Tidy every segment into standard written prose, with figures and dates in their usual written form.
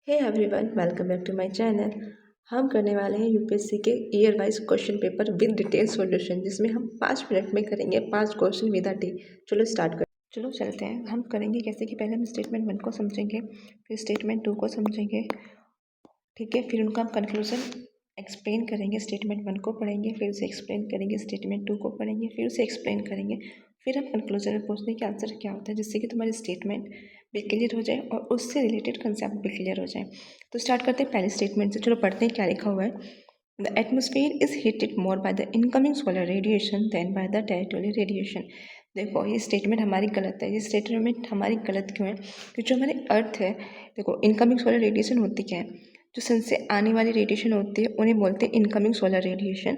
Hey everyone, welcome back to my channel. हम करने वाले हैं यूपीएससी के year wise question paper with detail solution, जिसमें हम 5 मिनट में करेंगे 5 क्वेश्चन विद डी। चलो स्टार्ट कर चलो चलते हैं। हम करेंगे कैसे कि पहले हम स्टेटमेंट 1 को समझेंगे, फिर स्टेटमेंट 2 को समझेंगे, ठीक है। फिर उनका हम कंक्लूजन एक्सप्लेन करेंगे। स्टेटमेंट 1 को पढ़ेंगे, फिर उसे एक्सप्लेन करेंगे। स्टेटमेंट 2 को पढ़ेंगे, फिर उसे एक्सप्लेन करेंगे। फिर हम कंक्लूजन में पूछते हैं कि आंसर क्या होता है, जिससे कि तुम्हारी स्टेटमेंट भी क्लियर हो जाए और उससे रिलेटेड कंसेप्ट भी क्लियर हो जाए। तो स्टार्ट करते हैं पहले स्टेटमेंट से। चलो पढ़ते हैं क्या लिखा हुआ है। The atmosphere is heated more by the incoming solar radiation than by the territorial radiation. देखो, ये स्टेटमेंट हमारी गलत है। ये स्टेटमेंट हमारी गलत क्यों है? क्योंकि जो हमारी अर्थ है, देखो इनकमिंग सोलर रेडिएशन होती क्या है? जो सन से आने वाली रेडिएशन होती है उन्हें बोलते हैं इनकमिंग सोलर रेडिएशन,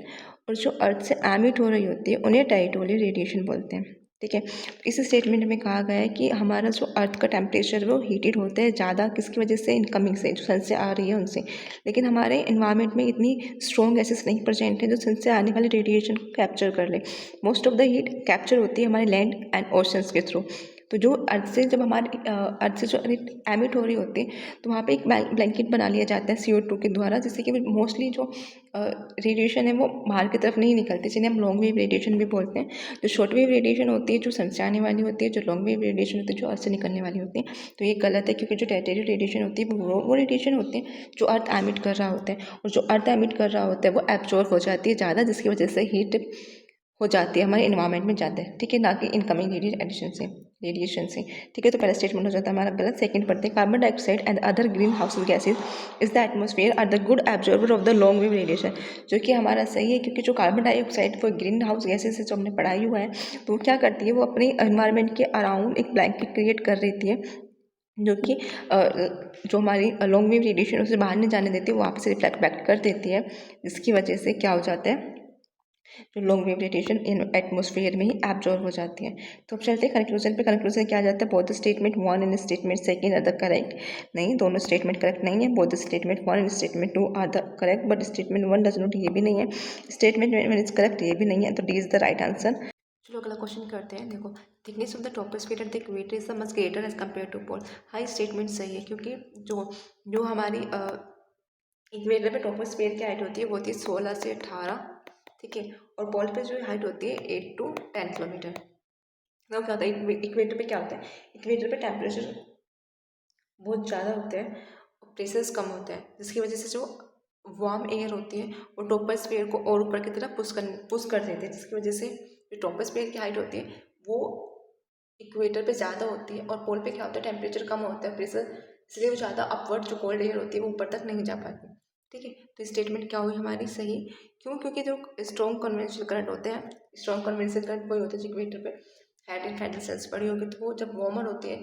और जो अर्थ से एमिट हो रही होती है उन्हें टेरिटोरियल रेडिएशन बोलते हैं, ठीक है। इस स्टेटमेंट में कहा गया है कि हमारा जो अर्थ का टेम्परेचर वो हीटेड होता है ज़्यादा, किसकी वजह से? इनकमिंग से, जो सन से आ रही है उनसे। लेकिन हमारे इन्वायरमेंट में इतनी स्ट्रॉन्ग गैसेस नहीं प्रेजेंट है जो सन से आने वाली रेडिएशन को कैप्चर कर ले। Most of the heat capture होती है हमारे लैंड एंड ओशंस के थ्रू। तो जो अर्थ से, जब हमारे अर्थ से जो एमिट हो रही होती है, तो वहाँ पे एक ब्लैंकेट बना लिया जाता है CO2 के द्वारा, जिससे कि मोस्टली जो रेडिएशन है वो बाहर की तरफ नहीं निकलती, जिन्हें हम लॉन्ग वेव रेडिएशन भी बोलते हैं। जो शॉर्ट वेव रेडिएशन होती है जो सन से आने वाली होती है, जो लॉन्ग वेव रेडिएशन होती है जो अर्थ से निकलने वाली होती है। तो ये गलत है, क्योंकि जो टेरिटोरियल रेडिएशन होती है वो रेडिएशन होती है जो अर्थ एमिट कर रहा होता है, और जो अर्थ एमिट कर रहा होता है वो एब्जॉर्ब हो जाती है ज़्यादा, जिसकी वजह से हीट हो जाती है हमारे इन्वायरमेंट में ज़्यादा, ठीक है, ना कि इनकमिंग रेडिएशन से, ठीक है। तो पहला स्टेटमेंट हो जाता है हमारा गलत। सेकंड पढ़ते हैं, carbon dioxide and other green house gases is the atmosphere are the good absorber of the long wave radiation. जो कि हमारा सही है, क्योंकि जो कार्बन डाइऑक्साइड वो ग्रीन हाउस गैसेज है जो हमने पढ़ाई हुआ है, तो वो क्या करती है, वो अपने इन्वायरमेंट के अराउंड एक ब्लैंकेट क्रिएट कर देती है, जो कि जो हमारी लॉन्ग वेव रेडिएशन उसे बाहर नहीं जाने देती, वो वापस रिफ्लेक्ट बैक कर देती है, जिसकी वजह से क्या हो जाता है, जो long wave radiation in atmosphere में ही एब्जॉर्ब हो जाती है। तो अब चलते हैं कंक्लूजन पे। कंक्लूजन क्या आ जाता है? Both statement 1 and statement 2 are the correct. नहीं, दोनों स्टेटमेंट करेक्ट नहीं है। Both statement 1 and statement 2 are the correct, but statement 1 does not, ये भी नहीं है। स्टेटमेंट 1 इज करेक्ट, ये भी नहीं है। तो D is the right answer. चलो अगला क्वेश्चन करते हैं। देखो, thickness of the troposphere at the equator is the much greater as compare to pole. हाई स्टेटमेंट सही है, क्योंकि जो जो हमारी इक्वेटर पे ट्रोपोस्फियर की हाइट होती है वो होती है 16 से 18, ठीक है। और पोल पे जो हाइट होती है 8 to 10 किलोमीटर। तो क्या होता है, इक्वेटर पे क्या होता है, इक्वेटर पे टेम्परेचर बहुत ज़्यादा होता है और प्रेशर्स कम होता है, जिसकी वजह से जो वार्म एयर होती है वो ट्रोपोस्फियर को और ऊपर की तरफ पुश कर देती है, जिसकी वजह से जो ट्रोपोस्फियर की हाइट होती है वो इक्वेटर पे ज़्यादा होती है, और पोल पे क्या होता है, टेम्परेचर कम होता है, प्रेशर, इसलिए वो ज़्यादा अपवर्ड जो कोल्ड एयर होती है वो ऊपर तक नहीं जा पाती, ठीक है। तो स्टेटमेंट क्या हुई हमारी सही? क्यों? क्योंकि जो स्ट्रॉन्ग कन्वेंशनल करंट होते हैं, स्ट्रॉन्ग कन्वेंशनल करंट वही होते हैं जो इक्वेटर पे हेड एंड फेडरल सेल्स पड़ी होगी, तो वो जब वार्मर होती है,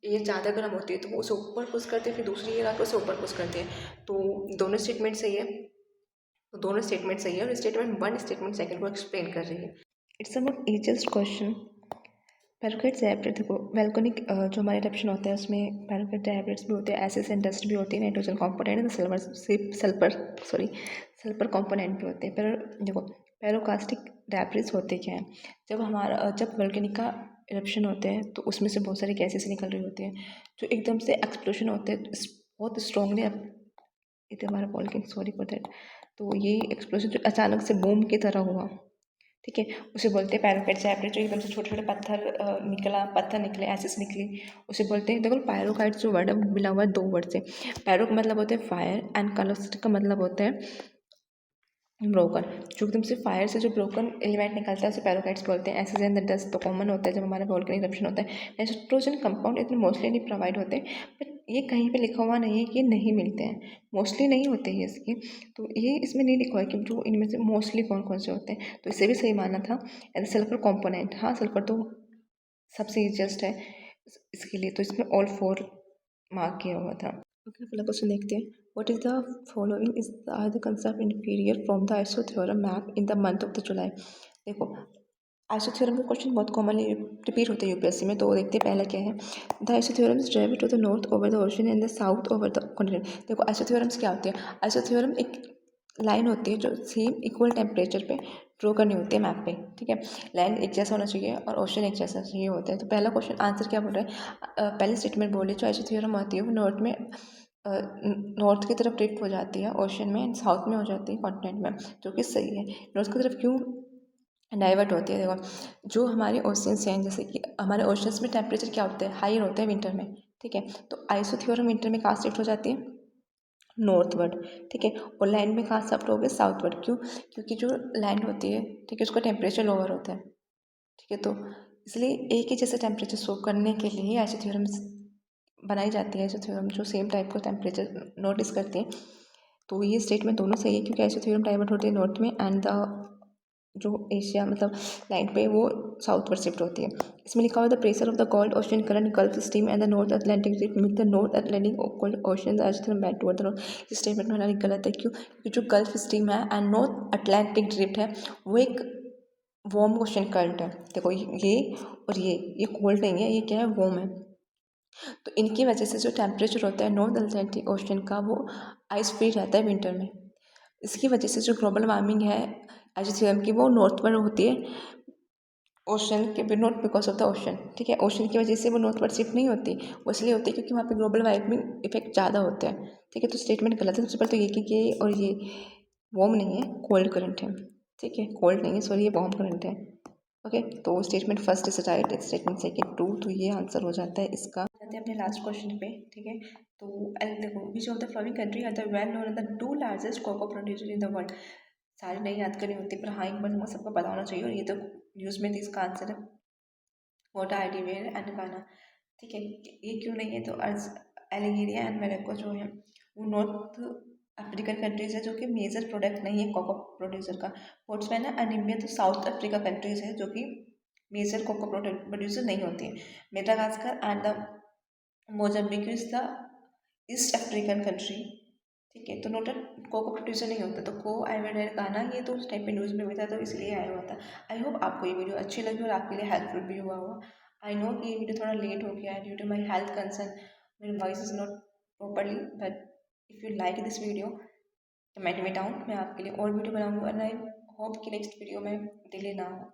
ये ज़्यादा गर्म होती है, तो वो उसे ऊपर पुश करते हैं, फिर दूसरी एयर आकर उसे ऊपर पुश करते हैं। तो दोनों स्टेटमेंट सही है। तो दोनों स्टेटमेंट सही है, और स्टेटमेंट 1 स्टेटमेंट 2 को एक्सप्लेन कर रही है। It's about easiest question. Parakeets एब्रेट, देखो वैल्कोनिक जो हमारे इरप्शन होता है उसमें पैरोकेट एब्रेट्स भी होते हैं, एसिड्स एंड डस्ट भी होती है, नाइट्रोजन कॉम्पोनेंट है, सल्फर कॉम्पोनेंट भी होते हैं। पर देखो, पैरोकास्टिक डैब्रिस होते क्या हैं? जब वैल्कोनिक का इरप्शन होते हैं तो उसमें से बहुत सारी गैसेस निकल रही होती हैं, जो एकदम से एक्सप्लोजन होते हैं बहुत स्ट्रॉन्गली। इतने हमारा वॉल्केन, सॉरी फॉर दैट। तो ये एक्सप्लोजन जो अचानक से बूम की तरह हुआ, ठीक है, उसे बोलते हैं पैरोकाइट एब्रेट। जो एकदम से छोटे छोटे पत्थर निकले, एसिड्स निकली, उसे बोलते हैं। देखो, पैरोकाइट जो वर्ड है मिला हुआ है 2 वर्ड से। पैरो का मतलब होता है फायर, एंड कालोस्टिक का मतलब होता है ब्रोकन। जो एकदम से फायर से जो ब्रोकन एलिमेंट निकलता है उसे पैरोकाइट्स बोलते हैं। एसिड एंड द डस्ट तो कॉमन होता है जब हमारा वोल्केनिक इरप्शन होता है। नाइट्रोजन कंपाउंड इतने मोस्टली नहीं प्रोवाइड होते, बट ये कहीं पे लिखा हुआ नहीं है कि नहीं मिलते हैं, मोस्टली नहीं होते हैं इसके। तो ये इसमें नहीं लिखा हुआ है कि जो इनमें से मोस्टली कौन कौन से होते हैं, तो इसे भी सही माना था। एंड सल्फर कॉम्पोनेंट, हाँ सल्फर तो सबसे ईजिएस्ट है इसके लिए, तो इसमें ऑल 4 मार्क किया हुआ था। ओके, अगला क्वेश्चन देखते हैं। What is the following is are the concept inferior from the isotherm map in the month of the July. देखो, आइसोथ्योरम का क्वेश्चन बहुत कॉमनली रिपीट होता है यूपीएससी में, तो देखते हैं पहला क्या है। The isotherm is drive to the north over the ocean and the south over the continent. देखो, आइसोथ्योरम्स क्या होते हैं? आइसोथ्योरम एक लाइन होती है जो सेम इक्वल टेम्परेचर पे ड्रॉ करनी होती है मैप पे, ठीक है। लैंड एक जैसा होना चाहिए और ओशन एक जैसा चाहिए होता है। तो पहला क्वेश्चन आंसर क्या बोल रहा है? पहले स्टेटमेंट बोले जो आइसोथ्योरम होती है वो नॉर्थ में नॉर्थ की तरफ ड्रिफ्ट हो जाती है ओशन में, एंड साउथ में हो जाती है कॉन्टिनेंट में, जो कि सही है। नॉर्थ की तरफ क्यों डाइवर्ट होती है? देखो, जो हमारे ओशियंस हैं, जैसे कि हमारे ओशियंस में टेम्परेचर क्या होते हैं, हाई होते हैं विंटर में, ठीक है। तो आइसोथ्योरम विंटर में कहाँ शिफ्ट हो जाती है? नॉर्थवर्ड, ठीक है। और लैंड में कहाँ शिफ्ट हो गए? साउथवर्ड। क्यों? क्योंकि जो लैंड होती है, ठीक है, उसका टेम्परेचर लोअर होता है, ठीक है। तो इसलिए एक ही जैसे टेम्परेचर शो करने के लिए आइसोथ्योरम्स बनाई जाती है। आइसोथ्योरम जो सेम टाइप का टेम्परेचर नोटिस करते हैं। तो ये स्टेटमेंट दोनों सही है, क्योंकि आइसोथ्योरम डाइवर्ट होते हैं नॉर्थ में, एंड द जो एशिया मतलब लैंड पे वो साउथवर्ड शिफ्ट होती है। इसमें लिखा हुआ the pressure of the cold ocean current gulf stream and the north Atlantic drift make the north Atlantic cold ocean isotherm back toward the north. इस स्टेटमेंट में हमारी गलत है। क्यों? क्योंकि जो गल्फ स्ट्रीम है एंड नॉर्थ अटलांटिक ड्रिफ्ट है वो एक वार्म ओशन करंट है। देखो, ये और ये कोल्ड नहीं है, ये क्या है? वार्म है। तो इनकी वजह से जो टेम्परेचर होता है नॉर्थ अटलांटिक ओशन का, वो आइस फ्री रहता है विंटर में। इसकी वजह से जो ग्लोबल वार्मिंग है आइसोथर्म की, वो नॉर्थवर्ड होती है ओशन के, not because of the ocean, ठीक है। ओशन की वजह से वो नॉर्थवर्ड शिफ्ट नहीं होती, वो इसलिए होती है क्योंकि वहाँ पे ग्लोबल वार्मिंग इफेक्ट ज़्यादा होते हैं, ठीक है। तो स्टेटमेंट गलत है। सबसे पहले तो ये कि ये और ये वार्म नहीं है, कोल्ड करंट है, ठीक है। कोल्ड नहीं है, सॉरी, ये वार्म करंट है, ओके। तो statement first is right, statement second true, तो ये आंसर हो जाता है इसका। जाते हैं अपने लास्ट क्वेश्चन पे, ठीक है। तो देखो, which of the following country are the well known the two largest cocoa producer in the world. सारी नहीं याद करनी होती, पर हाँ एक बार तुमको सबको पता होना चाहिए, और ये तो न्यूज़ में थी, इसका आंसर है वोटा आइडिवेयर एंड गाना, ठीक है। ये क्यों नहीं है? तो अर्ज एलिगेरिया एंड मोरक्को जो है वो नॉर्थ अफ्रीकन कंट्रीज है, जो कि मेजर प्रोडक्ट नहीं है कोको प्रोड्यूसर का। बोट्सवाना एंड नामीबिया तो साउथ अफ्रीका कंट्रीज है, जो कि मेजर कोको प्रोड्यूसर नहीं होती है। Madagascar and the Mozambique is the east African country, ठीक है। तो नोटेड कोको प्रोड्यूसर नहीं होता, तो को आइवेडेर गाना, ये तो उस टाइप पे न्यूज़ में हुआ था, तो इसलिए आया हुआ था। आई होप आपको ये वीडियो अच्छी लगी और आपके लिए हेल्पफुल भी हुआ होगा। आई नो कि ये वीडियो थोड़ा लेट हो गया है due to my health concern, मेरी voice is not properly, but if you like this video comment में डाउन, मैं आपके लिए और वीडियो बनाऊंगी, और आई होप कि नेक्स्ट वीडियो में डिले ना हो।